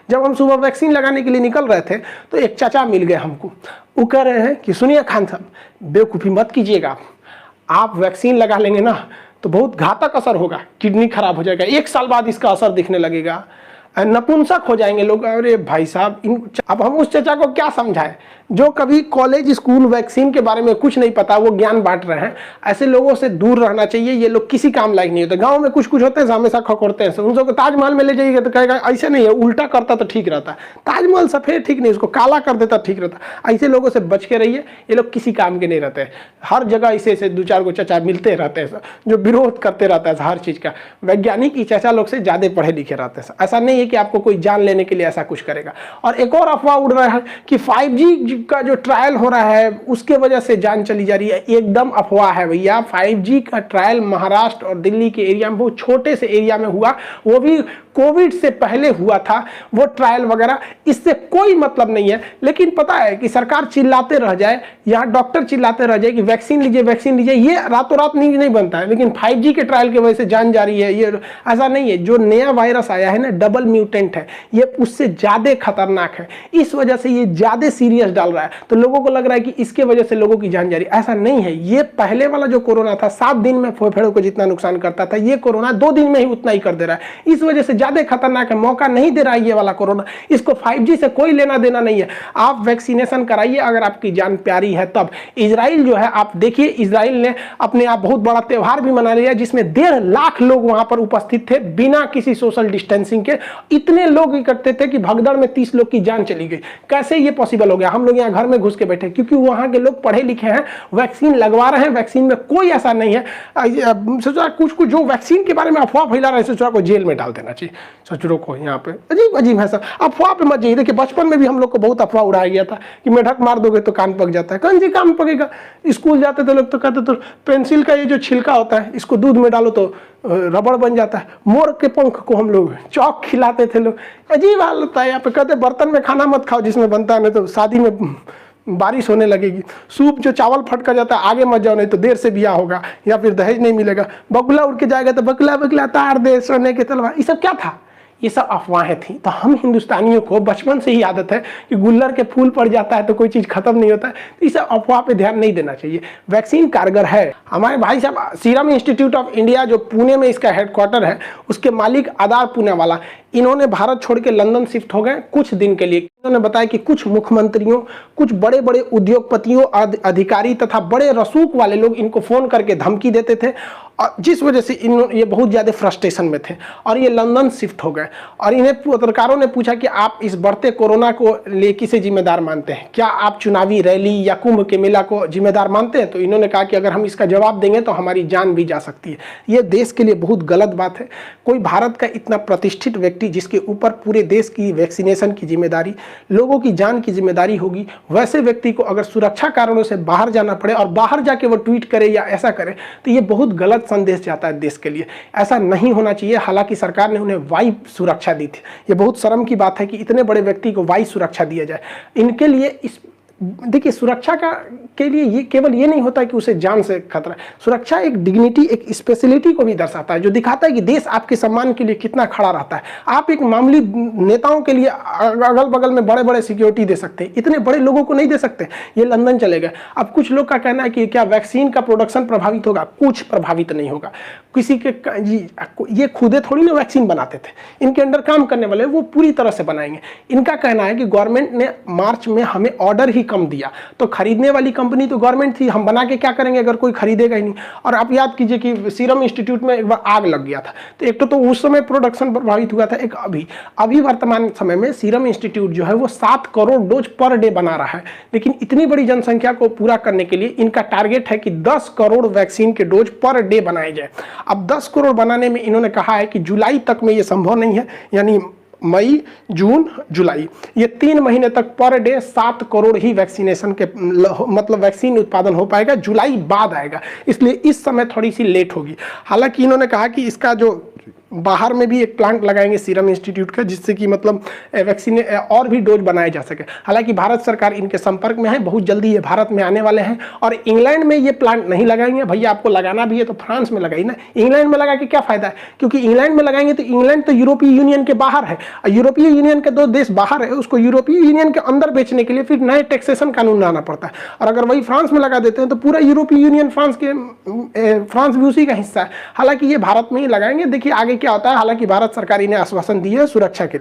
जब हम सुबह वैक्सीन लगाने के लिए निकल रहे थे तो एक चाचा मिल गए हमको। वो कह रहे हैं कि सुनिए खान साहब, बेवकूफ़ी मत कीजिएगा, आप वैक्सीन लगा लेंगे ना तो बहुत घातक असर होगा, किडनी खराब हो जाएगा, 1 साल बाद इसका असर दिखने लगेगा, नपुंसक हो जाएंगे लोग। अरे भाई साहब, अब हम उस चाचा को क्या समझाएं जो कभी कॉलेज स्कूल वैक्सीन के बारे में कुछ नहीं पता, वो ज्ञान बांट रहे हैं। ऐसे लोगों से दूर रहना चाहिए, ये लोग किसी काम लायक नहीं होते। गांव में कुछ कुछ होते हैं हमेशा खकोरते हैं, उन सबको ताजमहल में ले जाइएगा तो कहेगा ऐसे नहीं है, उल्टा करता तो ठीक रहता। ताजमहल सफ़ेद ठीक नहीं, उसको काला कर देता ठीक रहता। ऐसे लोगों से बच के रहिए, ये लोग किसी काम के नहीं रहते। हर जगह ऐसे ऐसे 2-4 को चाचा मिलते रहते हैं जो विरोध करते रहता है हर चीज़ का। वैज्ञानिक चाचा लोग से ज़्यादा पढ़े लिखे रहते हैं। ऐसा नहीं है कि आपको कोई जान लेने के लिए ऐसा कुछ करेगा। और एक और अफवाह उड़ रहा है कि 5G का जो ट्रायल हो रहा है उसके वजह से जान चली जा रही है। एकदम अफवाह है भैया। 5G का ट्रायल महाराष्ट्र और दिल्ली के एरिया में, बहुत छोटे से एरिया में हुआ, वो भी कोविड से पहले हुआ था वो ट्रायल वगैरह। इससे कोई मतलब नहीं है। लेकिन पता है कि सरकार चिल्लाते रह जाए, यहाँ डॉक्टर चिल्लाते रह जाए कि वैक्सीन लीजिए वैक्सीन लीजिए, ये रातों रात नहीं बनता है। लेकिन 5G के ट्रायल की वजह से जान जा रही है, ये ऐसा नहीं है। जो नया वायरस आया है ना, डबल म्यूटेंट है, ये उससे ज़्यादा खतरनाक है। इस वजह से ये ज़्यादा सीरियस डाल रहा है। तो लोगों को लग रहा है कि इसके वजह से लोगों की जान जा रही है। ऐसा नहीं है। ये पहले वाला जो कोरोना था 7 दिन में फेफड़ों को जितना नुकसान करता था, ये कोरोना 2 दिन में ही उतना ही कर दे रहा है। इस वजह से ज़्यादा खतरनाक है। मौका नहीं दे रहा है ये वाला कोरोना। इसको 5G से कोई लेना देना नहीं है। आप वैक्सीनेशन कराइए अगर आपकी जान प्यारी है तब। इजराइल जो है, आप देखिए, इजराइल ने अपने आप बहुत बड़ा त्यौहार भी मना लिया जिसमें 1.5 लाख लोग वहां पर उपस्थित थे बिना किसी सोशल डिस्टेंसिंग के। इतने लोग इकट्ठे थे कि भगदड़ में 30 लोग की जान चली गई। कैसे ये पॉसिबल हो गया? हम लोग यहाँ घर में घुस के बैठे, क्योंकि वहां के लोग पढ़े लिखे हैं, वैक्सीन लगवा रहे हैं। वैक्सीन में कोई ऐसा नहीं है। सोचा कुछ जो वैक्सीन के बारे में अफवाह फैला रहे हैं, सोचा को जेल में डाल देना चाहिए सचुरों को। यहाँ पे अजीब अजीब है सब। अफवाह पे मत जाइए। देखिए, बचपन में भी हम लोग को बहुत अफवाह उड़ाया गया था कि मेढक मार दोगे तो कान पक जाता है। कौन सी कान पकेगा? स्कूल जाते थे लोग तो कहते तो पेंसिल का ये जो छिलका होता है इसको दूध में डालो तो रबड़ बन जाता है। मोर के पंख को हम लोग चौक खिलाते थे लोग। अजीब हाल होता है। यहाँ पे कहते बर्तन में खाना मत खाओ जिसमें बनता है, नहीं तो शादी में बारिश होने लगेगी। सूप जो चावल फट कर जाता है आगे मत जाओ, नहीं तो देर से ब्याह होगा या फिर दहेज नहीं मिलेगा। बगुला उड़ के जाएगा तो बगुला बगुला तार दे सोने के तलवार। ये सब क्या था? ये सब अफवाहें थी। तो हम हिंदुस्तानियों को बचपन से ही आदत है कि गुल्लर के फूल पड़ जाता है तो कोई चीज़ खत्म नहीं होता है। तो इस अफवाह पे ध्यान नहीं देना चाहिए। वैक्सीन कारगर है। हमारे भाई साहब, सीरम इंस्टीट्यूट ऑफ इंडिया जो पुणे में इसका हेडक्वार्टर है, उसके मालिक आधार पूनावाला, इन्होंने भारत छोड़ के लंदन शिफ्ट हो गए कुछ दिन के लिए। इन्होंने बताया कि कुछ मुख्यमंत्रियों, कुछ बड़े बड़े उद्योगपतियों, अधिकारी तथा बड़े रसूख वाले लोग इनको फ़ोन करके धमकी देते थे, और जिस वजह से ये बहुत ज़्यादा फ्रस्ट्रेशन में थे और ये लंदन शिफ्ट हो गए। और इन्हें पत्रकारों ने पूछा कि आप इस बढ़ते कोरोना को ले किसे जिम्मेदार मानते हैं? क्या आप चुनावी रैली या कुंभ के मेला को जिम्मेदार मानते हैं? तो इन्होंने कहा कि अगर हम इसका जवाब देंगे तो हमारी जान भी जा सकती है। ये देश के लिए बहुत गलत बात है। कोई भारत का इतना प्रतिष्ठित व्यक्ति जिसके ऊपर पूरे देश की वैक्सीनेशन की जिम्मेदारी, लोगों की जान की जिम्मेदारी होगी, वैसे व्यक्ति को अगर सुरक्षा कारणों से बाहर जाना पड़े और बाहर जाके वो ट्वीट करे या ऐसा करे तो ये बहुत गलत संदेश जाता है देश के लिए। ऐसा नहीं होना चाहिए। हालांकि सरकार ने उन्हें वायु सुरक्षा दी थी। ये बहुत शर्म की बात है कि इतने बड़े व्यक्ति को वायु सुरक्षा दिया जाए। इनके लिए इस देखिए, सुरक्षा के लिए ये केवल ये नहीं होता कि उसे जान से खतरा। सुरक्षा एक डिग्निटी, एक स्पेशलिटी को भी दर्शाता है, जो दिखाता है कि देश आपके सम्मान के लिए कितना खड़ा रहता है। आप एक मामूली नेताओं के लिए अगल बगल में बड़े बड़े सिक्योरिटी दे सकते हैं, इतने बड़े लोगों को नहीं दे सकते। ये लंदन चले गए। अब कुछ लोग का कहना है कि क्या वैक्सीन का प्रोडक्शन प्रभावित होगा? कुछ प्रभावित नहीं होगा। किसी के ये खुदे थोड़ी ना वैक्सीन बनाते थे, इनके अंडर काम करने वाले वो पूरी तरह से बनाएंगे। इनका कहना है कि गवर्नमेंट ने मार्च में हमें ऑर्डर ही कम दिया, तो खरीदने वाली कंपनी तो गवर्नमेंट थी, हम बना के क्या करेंगे अगर कोई खरीदेगा ही नहीं। और आप याद कीजिए कि सीरम इंस्टीट्यूट में एक बार आग लग गया था, तो एक तो उस समय प्रोडक्शन प्रभावित हुआ था, एक अभी वर्तमान समय में सीरम इंस्टीट्यूट जो है वो 7 करोड़ डोज पर डे बना रहा है। लेकिन इतनी बड़ी जनसंख्या को पूरा करने के लिए इनका टारगेट है कि 10 करोड़ वैक्सीन के डोज पर डे बनाए जाए। अब 10 करोड़ बनाने में इन्होंने कहा है कि जुलाई तक में ये संभव नहीं है, यानी मई, जून, जुलाई, ये 3 महीने तक पर डे 7 करोड़ ही वैक्सीनेशन के मतलब वैक्सीन उत्पादन हो पाएगा। जुलाई बाद आएगा, इसलिए इस समय थोड़ी सी लेट होगी। हालांकि इन्होंने कहा कि इसका जो बाहर में भी एक प्लांट लगाएंगे सीरम इंस्टीट्यूट का, जिससे कि मतलब वैक्सीन और भी डोज बनाए जा सके। हालांकि भारत सरकार इनके संपर्क में है, बहुत जल्दी ये भारत में आने वाले हैं। और इंग्लैंड में ये प्लांट नहीं लगाएंगे। भैया आपको लगाना भी है तो फ्रांस में लगाइए ना, इंग्लैंड में लगा के क्या फायदा है? क्योंकि इंग्लैंड में लगाएंगे तो इंग्लैंड तो यूरोपीय यूनियन के बाहर है, यूरोपीय यूनियन के 2 देश बाहर है, उसको यूरोपीय यूनियन के अंदर बेचने के लिए फिर नए टैक्सेशन कानून लाना पड़ता है। और अगर वही फ्रांस में लगा देते हैं तो पूरा यूरोपीय यूनियन फ्रांस भी उसी का हिस्सा है। हालांकि ये भारत में ही लगाएंगे, देखिए आगे क्या होता है। हालांकि भारत सरकार इन्हें आश्वासन दी है सुरक्षा के लिए।